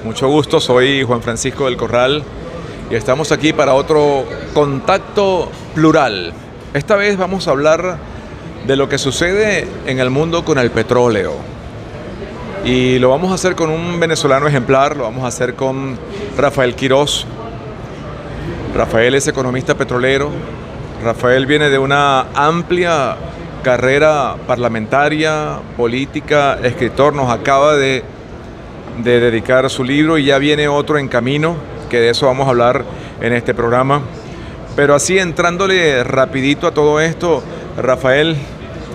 Mucho gusto, soy Juan Francisco del Corral y estamos aquí para otro Contacto Plural. Esta vez vamos a hablar de lo que sucede en el mundo con el petróleo. Y lo vamos a hacer con un venezolano ejemplar, lo vamos a hacer con Rafael Quiroz. Rafael es economista petrolero. Rafael viene de una amplia carrera parlamentaria, política, escritor. Nos acaba de dedicar su libro y ya viene otro en camino, que de eso vamos a hablar en este programa. Pero así, entrándole rapidito a todo esto, Rafael,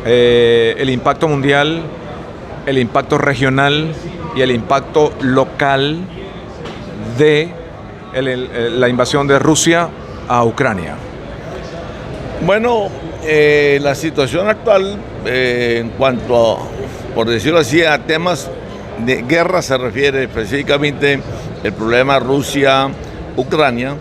el impacto mundial, el impacto regional y el impacto local de la invasión de Rusia a Ucrania. Bueno, la situación actual en cuanto a, por decirlo así, a temas de guerra se refiere específicamente el problema Rusia-Ucrania,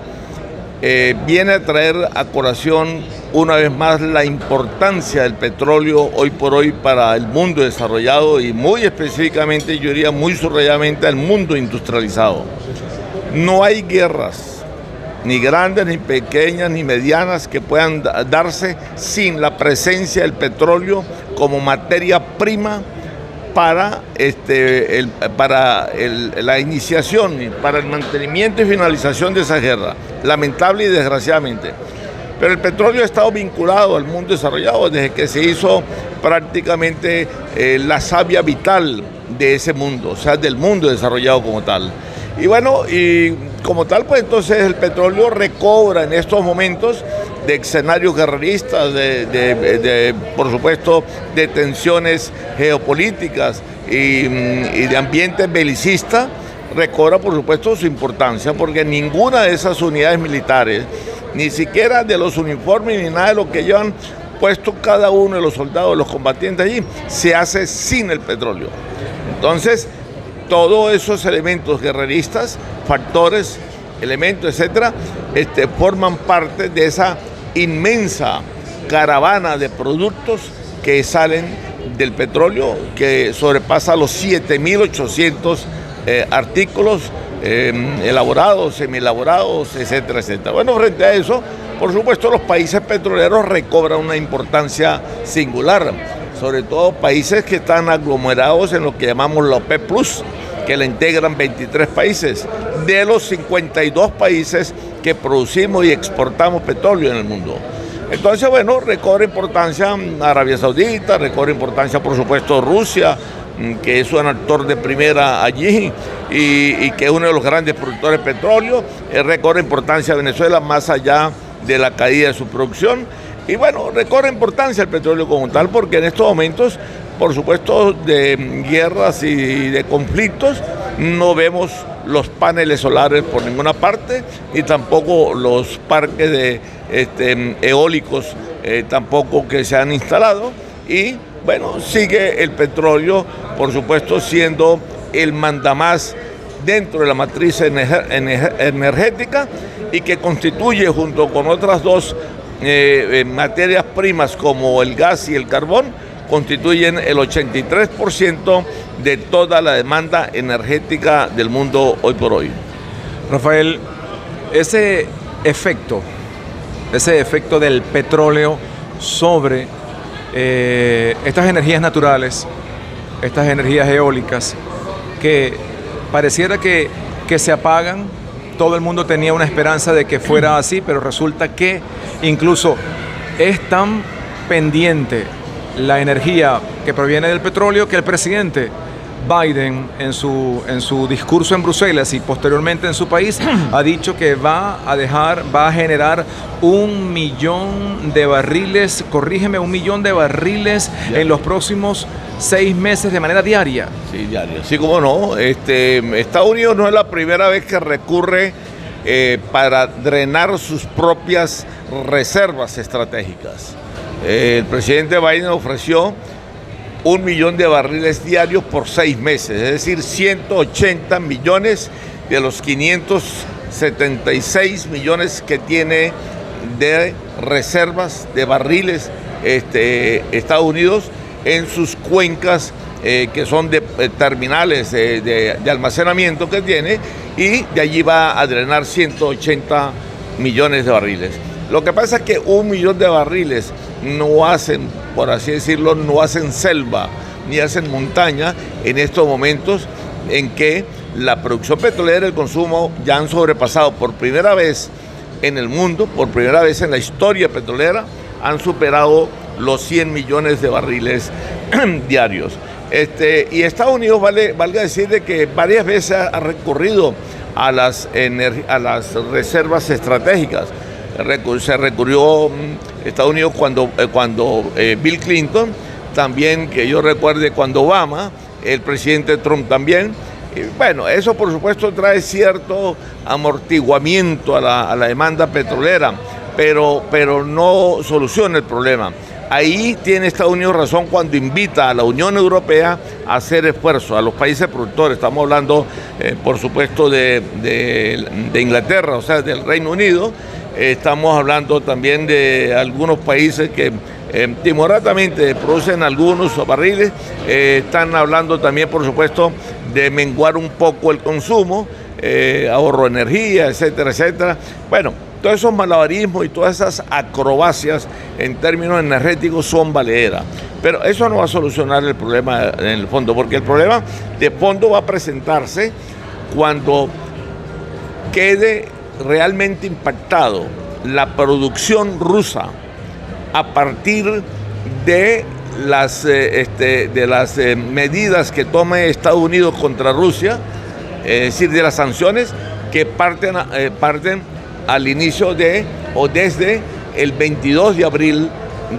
viene a traer a colación una vez más la importancia del petróleo hoy por hoy para el mundo desarrollado y muy específicamente, yo diría muy subrayadamente, al mundo industrializado. No hay guerras, ni grandes, ni pequeñas, ni medianas, que puedan darse sin la presencia del petróleo como materia prima para la iniciación, para el mantenimiento y finalización de esa guerra, lamentable y desgraciadamente. Pero el petróleo ha estado vinculado al mundo desarrollado desde que se hizo prácticamente la savia vital de ese mundo, o sea, del mundo desarrollado como tal. Y bueno, y como tal, pues entonces el petróleo recobra en estos momentos de escenarios guerreristas, por supuesto, de tensiones geopolíticas y de ambiente belicista, recobra, por supuesto, su importancia, porque ninguna de esas unidades militares, ni siquiera de los uniformes ni nada de lo que llevan puesto cada uno de los soldados, los combatientes allí, se hace sin el petróleo. Entonces, todos esos elementos guerreristas, factores, elementos, etcétera, forman parte de esa inmensa caravana de productos que salen del petróleo, que sobrepasa los 7.800 artículos elaborados, semielaborados, etcétera, etcétera. Bueno, frente a eso, por supuesto, los países petroleros recobran una importancia singular, sobre todo países que están aglomerados en lo que llamamos la OPEP+, que la integran 23 países, de los 52 países que producimos y exportamos petróleo en el mundo. Entonces, bueno, recobra importancia Arabia Saudita, recobra importancia, por supuesto, Rusia, que es un actor de primera allí y que es uno de los grandes productores de petróleo, recobra importancia Venezuela más allá de la caída de su producción. Y bueno, recobra importancia el petróleo como tal, porque en estos momentos, por supuesto, de guerras y de conflictos, no vemos los paneles solares por ninguna parte, ni tampoco los parques de eólicos tampoco que se han instalado. Y bueno, sigue el petróleo, por supuesto, siendo el mandamás dentro de la matriz energética y que constituye, junto con otras dos materias primas como el gas y el carbón, constituyen el 83% de toda la demanda energética del mundo hoy por hoy. Rafael, ese efecto del petróleo sobre estas energías naturales, estas energías eólicas, que pareciera que se apagan. Todo el mundo tenía una esperanza de que fuera así, pero resulta que incluso es tan pendiente la energía que proviene del petróleo que el presidente Biden en su discurso en Bruselas y posteriormente en su país ha dicho que va a generar 1 millón de barriles, corrígeme, 1 millón de barriles en los próximos 6 meses de manera diaria. Sí, diaria. Sí, cómo no. Estados Unidos no es la primera vez que recurre para drenar sus propias reservas estratégicas. El presidente Biden ofreció 1 millón de barriles diarios por 6 meses, es decir, 180 millones de los 576 millones que tiene de reservas de barriles Estados Unidos en sus cuencas que son de terminales de almacenamiento que tiene, y de allí va a drenar 180 millones de barriles. Lo que pasa es que 1 millón de barriles no hacen, por así decirlo, no hacen selva ni hacen montaña en estos momentos en que la producción petrolera y el consumo ya han sobrepasado por primera vez en el mundo, por primera vez en la historia petrolera, han superado los 100 millones de barriles diarios. Y Estados Unidos, valga decir de que varias veces ha recurrido a las reservas estratégicas. Se recurrió Estados Unidos cuando Bill Clinton, también que yo recuerde cuando Obama, el presidente Trump también. Bueno, eso por supuesto trae cierto amortiguamiento a la demanda petrolera, pero no soluciona el problema. Ahí tiene Estados Unidos razón cuando invita a la Unión Europea a hacer esfuerzos, a los países productores. Estamos hablando, por supuesto, de Inglaterra, o sea, del Reino Unido. Estamos hablando también de algunos países que timoratamente producen algunos barriles. Están hablando también, por supuesto, de menguar un poco el consumo, ahorro de energía, etcétera, etcétera. Bueno, todos esos malabarismos y todas esas acrobacias en términos energéticos son valederas. Pero eso no va a solucionar el problema en el fondo, porque el problema de fondo va a presentarse cuando quede realmente impactado la producción rusa a partir de las medidas que tome Estados Unidos contra Rusia, es decir, de las sanciones que parten al inicio o desde el 22 de abril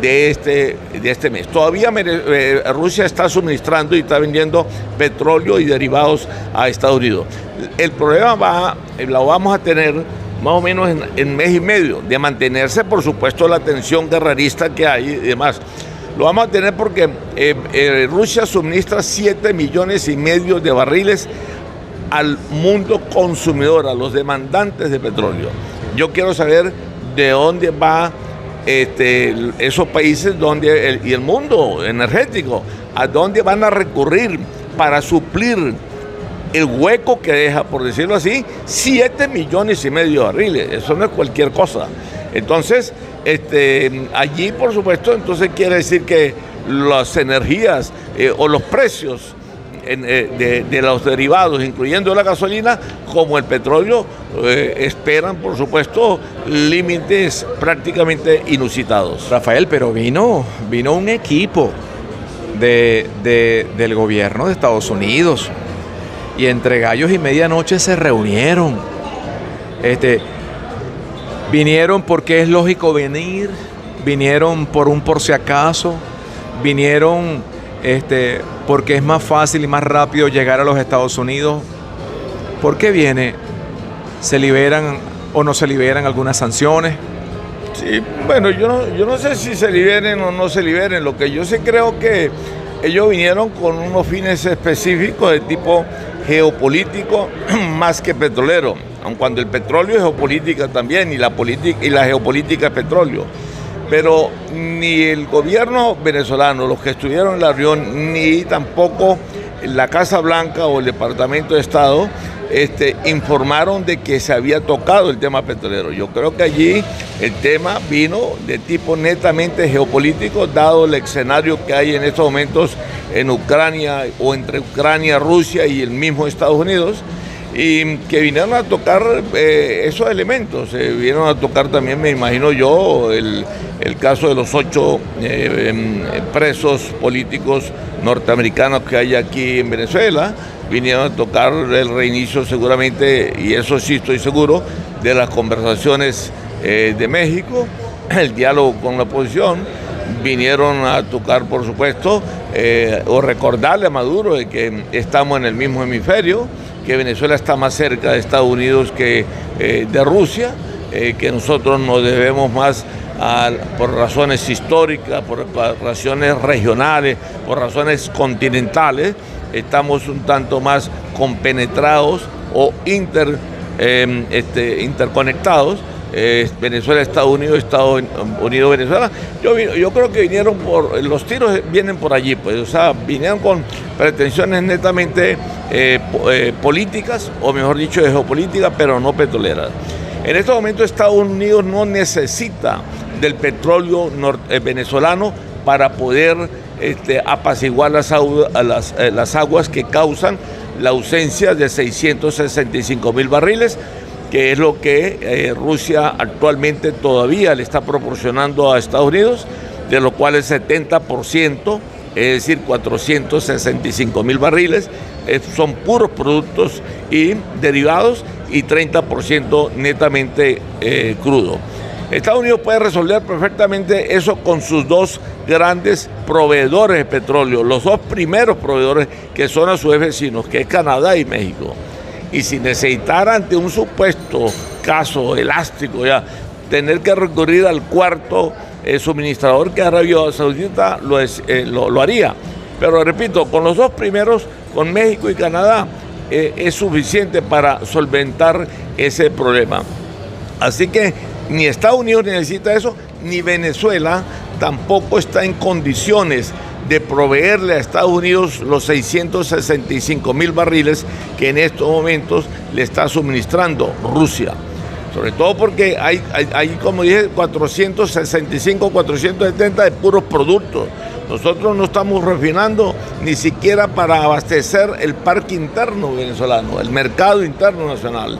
de este mes. Todavía Rusia está suministrando y está vendiendo petróleo y derivados a Estados Unidos. El problema lo vamos a tener más o menos en mes y medio, de mantenerse, por supuesto, la tensión guerrerista que hay y demás. Lo vamos a tener porque Rusia suministra 7,5 millones de barriles al mundo consumidor, a los demandantes de petróleo. Yo quiero saber de dónde va esos países y el mundo energético, a dónde van a recurrir para suplir el hueco que deja, por decirlo así, 7,5 millones de barriles. Eso no es cualquier cosa. Entonces, allí, por supuesto, entonces quiere decir que las energías o los precios de los derivados, incluyendo la gasolina, como el petróleo, esperan, por supuesto, límites prácticamente inusitados. Rafael, pero vino un equipo del gobierno de Estados Unidos y entre gallos y medianoche se reunieron. Vinieron porque es lógico venir, vinieron por si acaso, vinieron porque es más fácil y más rápido llegar a los Estados Unidos. ¿Por qué viene? ¿Se liberan o no se liberan algunas sanciones? Sí, bueno, yo no sé si se liberen o no se liberen. Lo que yo sí creo que ellos vinieron con unos fines específicos de tipo geopolítico más que petrolero, aun cuando el petróleo es geopolítica también, y la geopolítica es petróleo. Pero ni el gobierno venezolano, los que estuvieron en la reunión, ni tampoco la Casa Blanca o el Departamento de Estado informaron de que se había tocado el tema petrolero. Yo creo que allí el tema vino de tipo netamente geopolítico, dado el escenario que hay en estos momentos en Ucrania o entre Ucrania, Rusia y el mismo Estados Unidos, y que vinieron a tocar esos elementos. Vinieron a tocar también, me imagino yo, el caso de los 8 presos políticos norteamericanos que hay aquí en Venezuela. Vinieron a tocar el reinicio seguramente, y eso sí estoy seguro, de las conversaciones de México, el diálogo con la oposición. Vinieron a tocar, por supuesto, o recordarle a Maduro de que estamos en el mismo hemisferio, que Venezuela está más cerca de Estados Unidos que de Rusia, que nosotros nos debemos más por razones históricas, por razones regionales, por razones continentales. Estamos un tanto más compenetrados o interconectados Venezuela, Estados Unidos, Estados Unidos, Venezuela. Yo creo que vinieron los tiros vienen por allí, pues, o sea, vinieron con pretensiones netamente políticas, o mejor dicho, de geopolítica, pero no petroleras. En este momento Estados Unidos no necesita del petróleo venezolano para poder apaciguar las aguas que causan la ausencia de 665,000 barriles, que es lo que Rusia actualmente todavía le está proporcionando a Estados Unidos, de lo cual el 70%, es decir, 465,000 barriles, son puros productos y derivados, y 30% netamente crudo. Estados Unidos puede resolver perfectamente eso con sus dos grandes proveedores de petróleo, los dos primeros proveedores que son a su vez vecinos, que es Canadá y México. Y si necesitara ante un supuesto caso elástico ya tener que recurrir al cuarto suministrador, que Arabia Saudita, lo haría. Pero repito, con los dos primeros, con México y Canadá, es suficiente para solventar ese problema. Así que ni Estados Unidos necesita eso, ni Venezuela tampoco está en condiciones de proveerle a Estados Unidos los 665,000 barriles que en estos momentos le está suministrando Rusia. Sobre todo porque hay como dije, 465, 470 de puros productos. Nosotros no estamos refinando ni siquiera para abastecer el parque interno venezolano, el mercado interno nacional,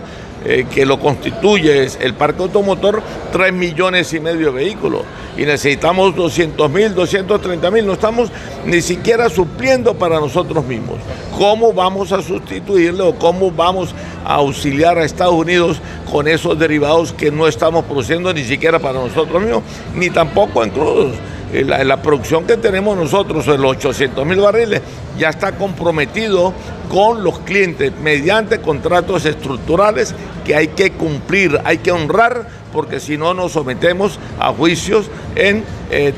que lo constituye el parque automotor, 3,5 millones de vehículos. Y necesitamos 200,000, 230,000, no estamos ni siquiera supliendo para nosotros mismos. ¿Cómo vamos a sustituirle o cómo vamos a auxiliar a Estados Unidos con esos derivados que no estamos produciendo ni siquiera para nosotros mismos, ni tampoco en crudos? La producción que tenemos nosotros, de los 800,000 barriles, ya está comprometido con los clientes mediante contratos estructurales que hay que cumplir, hay que honrar, porque si no nos sometemos a juicios en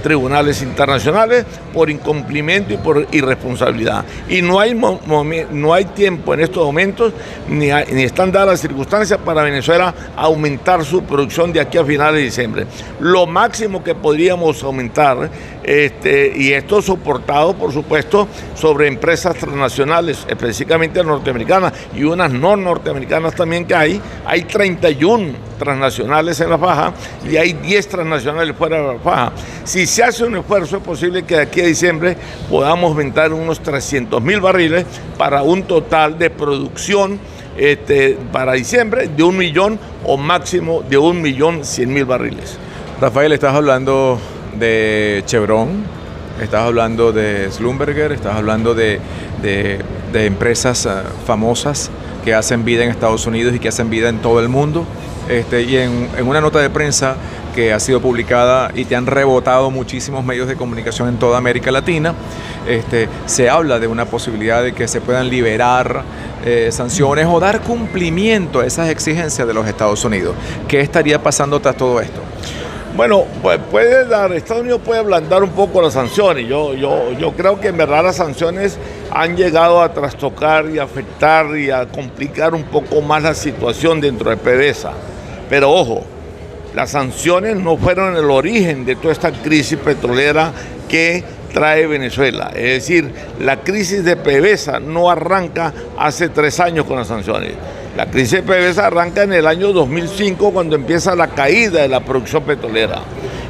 tribunales internacionales por incumplimiento y por irresponsabilidad. Y no hay tiempo en estos momentos, ni están dadas las circunstancias para Venezuela aumentar su producción de aquí a finales de diciembre. Lo máximo que podríamos aumentar, y esto soportado, por supuesto, sobre empresas transnacionales, específicamente norteamericanas y unas no norteamericanas también que hay 31 transnacionales en la faja y hay 10 transnacionales fuera de la faja. Si se hace un esfuerzo, es posible que de aquí a diciembre podamos aumentar unos 300,000 barriles para un total de producción para diciembre de 1 millón o máximo de 1.100.000 barriles. Rafael, estás hablando de Chevron, estás hablando de Schlumberger, estás hablando de empresas famosas que hacen vida en Estados Unidos y que hacen vida en todo el mundo. Y en una nota de prensa que ha sido publicada y te han rebotado muchísimos medios de comunicación en toda América Latina, se habla de una posibilidad de que se puedan liberar sanciones o dar cumplimiento a esas exigencias de los Estados Unidos. ¿Qué estaría pasando tras todo esto? Bueno, pues Estados Unidos puede ablandar un poco las sanciones. Yo creo que en verdad las sanciones han llegado a trastocar y afectar y a complicar un poco más la situación dentro de PDVSA. Pero ojo, las sanciones no fueron el origen de toda esta crisis petrolera que trae Venezuela. Es decir, la crisis de PDVSA no arranca hace 3 años con las sanciones. La crisis de PDVSA arranca en el año 2005, cuando empieza la caída de la producción petrolera.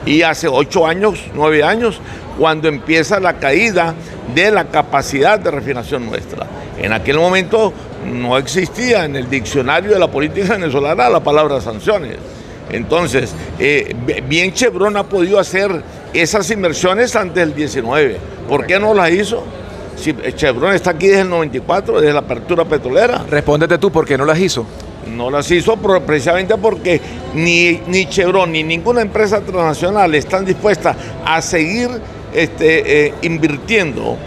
Y hace 8 años, 9 años, cuando empieza la caída de la capacidad de refinación nuestra. En aquel momento no existía en el diccionario de la política venezolana la palabra sanciones. Entonces, bien Chevron ha podido hacer esas inversiones antes del 19. ¿Por qué no las hizo? Si Chevron está aquí desde el 94, desde la apertura petrolera. Respóndete tú, ¿por qué no las hizo? No las hizo precisamente porque ni Chevron ni ninguna empresa transnacional están dispuestas a seguir invirtiendo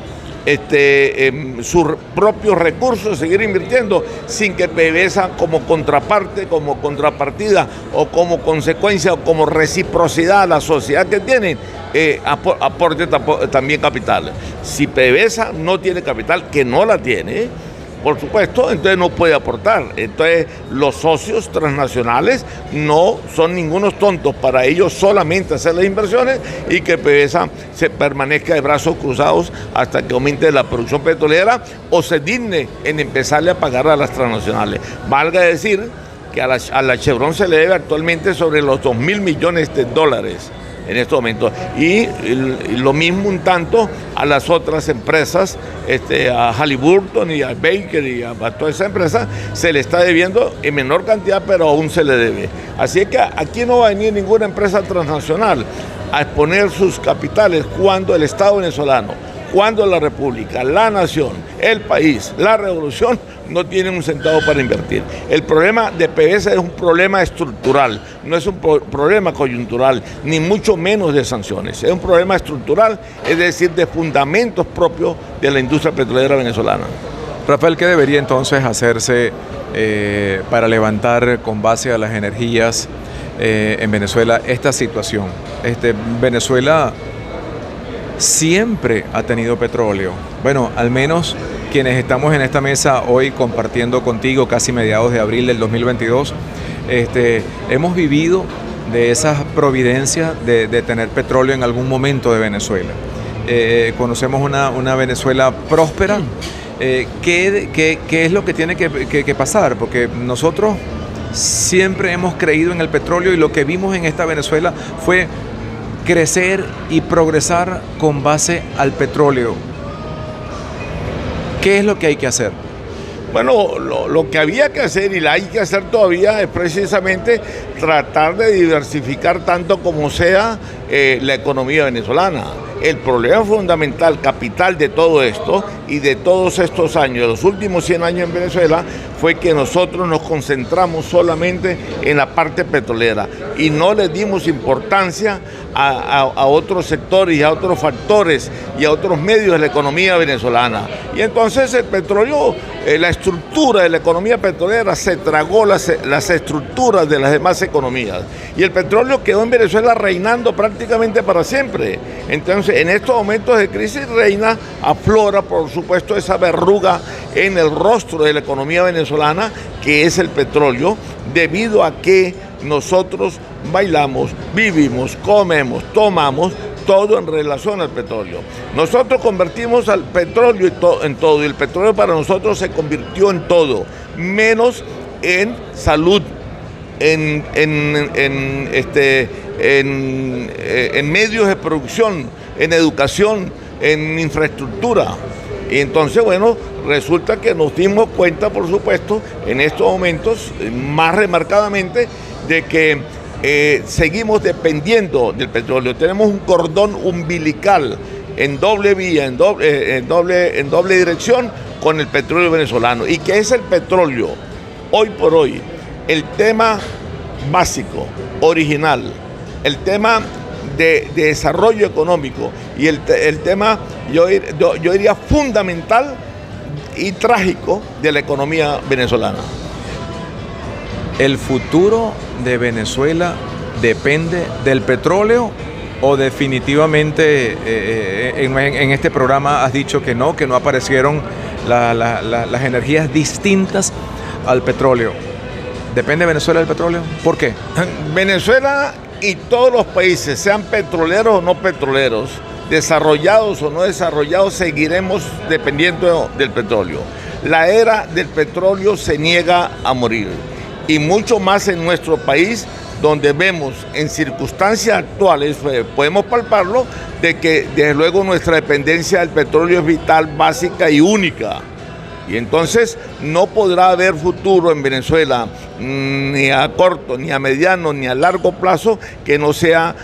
sus propios recursos, seguir invirtiendo sin que PDVSA como contraparte, como contrapartida o como consecuencia o como reciprocidad a la sociedad que tienen, aporte también capital. Si PDVSA no tiene capital, que no la tiene, por supuesto, entonces no puede aportar. Entonces los socios transnacionales no son ningunos tontos para ellos solamente hacer las inversiones y que PDVSA se permanezca de brazos cruzados hasta que aumente la producción petrolera o se digne en empezarle a pagar a las transnacionales. Valga decir que a la Chevron se le debe actualmente sobre los $2.000 millones en este momento, y lo mismo un tanto a las otras empresas, a Halliburton y a Baker y a toda esa empresa se le está debiendo en menor cantidad, pero aún se le debe. Así que aquí no va a venir ninguna empresa transnacional a exponer sus capitales cuando el Estado venezolano, cuando la República, la nación, el país, la revolución no tienen un centavo para invertir. El problema de PDVSA es un problema estructural, no es un problema coyuntural, ni mucho menos de sanciones. Es un problema estructural, es decir, de fundamentos propios de la industria petrolera venezolana. Rafael, ¿qué debería entonces hacerse para levantar con base a las energías en Venezuela esta situación? Venezuela siempre ha tenido petróleo. Bueno, al menos quienes estamos en esta mesa hoy compartiendo contigo casi mediados de abril del 2022, hemos vivido de esas providencias de tener petróleo en algún momento de Venezuela. Conocemos una Venezuela próspera. ¿Qué es lo que tiene que pasar? Porque nosotros siempre hemos creído en el petróleo y lo que vimos en esta Venezuela fue crecer y progresar con base al petróleo. ¿Qué es lo que hay que hacer? Bueno, lo que había que hacer y la hay que hacer todavía es precisamente tratar de diversificar tanto como sea la economía venezolana. El problema fundamental, capital de todo esto y de todos estos años, los últimos 100 años en Venezuela, fue que nosotros nos concentramos solamente en la parte petrolera y no le dimos importancia a otros sectores y a otros factores y a otros medios de la economía venezolana. Y entonces el petróleo, la estructura de la economía petrolera se tragó las estructuras de las demás economías. Y el petróleo quedó en Venezuela reinando prácticamente para siempre. Entonces, en estos momentos de crisis aflora, por supuesto, esa verruga en el rostro de la economía venezolana, que es el petróleo, debido a que nosotros bailamos, vivimos, comemos, tomamos, todo en relación al petróleo. Nosotros convertimos al petróleo en todo, y el petróleo para nosotros se convirtió en todo, menos en salud, en medios de producción, en educación, en infraestructura. Y entonces, bueno, resulta que nos dimos cuenta, por supuesto, en estos momentos, más remarcadamente, de que seguimos dependiendo del petróleo. Tenemos un cordón umbilical en doble vía, en doble dirección con el petróleo venezolano. ¿Y qué es el petróleo? Hoy por hoy, el tema básico, original, el tema de desarrollo económico y el tema, yo diría, fundamental y trágico de la economía venezolana. ¿El futuro de Venezuela depende del petróleo o definitivamente en este programa has dicho que no aparecieron las energías distintas al petróleo? ¿Depende Venezuela del petróleo? ¿Por qué? Venezuela y todos los países, sean petroleros o no petroleros, desarrollados o no desarrollados, seguiremos dependiendo del petróleo. La era del petróleo se niega a morir, y mucho más en nuestro país, donde vemos en circunstancias actuales, podemos palparlo, de que desde luego nuestra dependencia del petróleo es vital, básica y única. Y entonces no podrá haber futuro en Venezuela, ni a corto, ni a mediano, ni a largo plazo, que no sea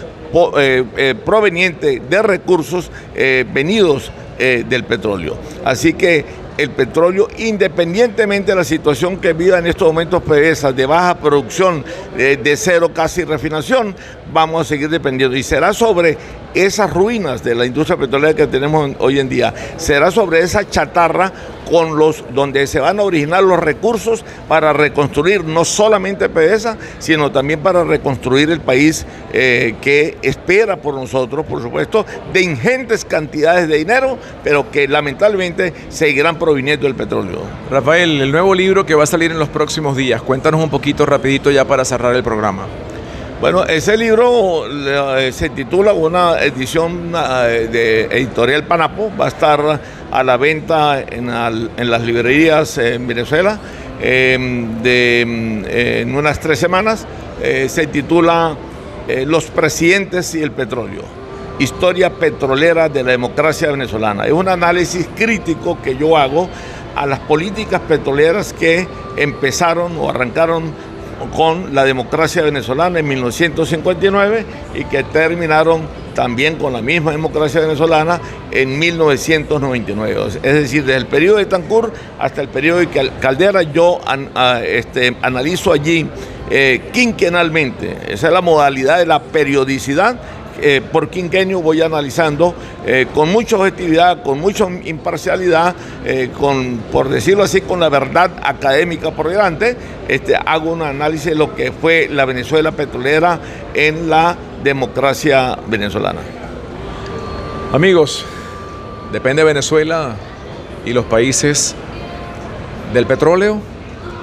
proveniente de recursos venidos del petróleo. Así que el petróleo, independientemente de la situación que viva en estos momentos PDVSA, de baja producción, de cero casi refinación, vamos a seguir dependiendo. Y será sobre esas ruinas de la industria petrolera que tenemos hoy en día. Será sobre esa chatarra donde se van a originar los recursos para reconstruir no solamente PDVSA, sino también para reconstruir el país que espera por nosotros, por supuesto, de ingentes cantidades de dinero, pero que lamentablemente seguirán proviniendo del petróleo. Rafael, el nuevo libro que va a salir en los próximos días, cuéntanos un poquito rapidito ya para cerrar el programa. Bueno, ese libro se titula, una edición de Editorial Panapo, va a estar a la venta en las librerías en Venezuela en unas 3 semanas. Se titula Los presidentes y el petróleo, historia petrolera de la democracia venezolana. Es un análisis crítico que yo hago a las políticas petroleras que empezaron o arrancaron con la democracia venezolana en 1959 y que terminaron también con la misma democracia venezolana en 1999. Es decir, desde el periodo de Betancur hasta el periodo de Caldera, yo analizo allí quinquenalmente. Esa es la modalidad de la periodicidad. Por quinquenio voy analizando con mucha objetividad, con mucha imparcialidad, por decirlo así, con la verdad académica por delante. Hago un análisis de lo que fue la Venezuela petrolera en la democracia venezolana. Amigos, ¿depende Venezuela y los países del petróleo?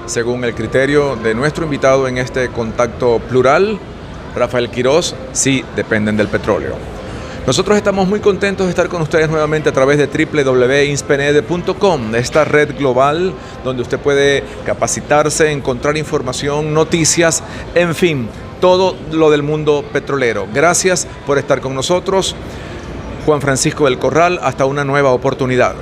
Según el criterio de nuestro invitado en este contacto plural, Rafael Quiroz, sí dependen del petróleo. Nosotros estamos muy contentos de estar con ustedes nuevamente a través de www.inspenede.com, esta red global donde usted puede capacitarse, encontrar información, noticias, en fin, todo lo del mundo petrolero. Gracias por estar con nosotros. Juan Francisco del Corral, hasta una nueva oportunidad.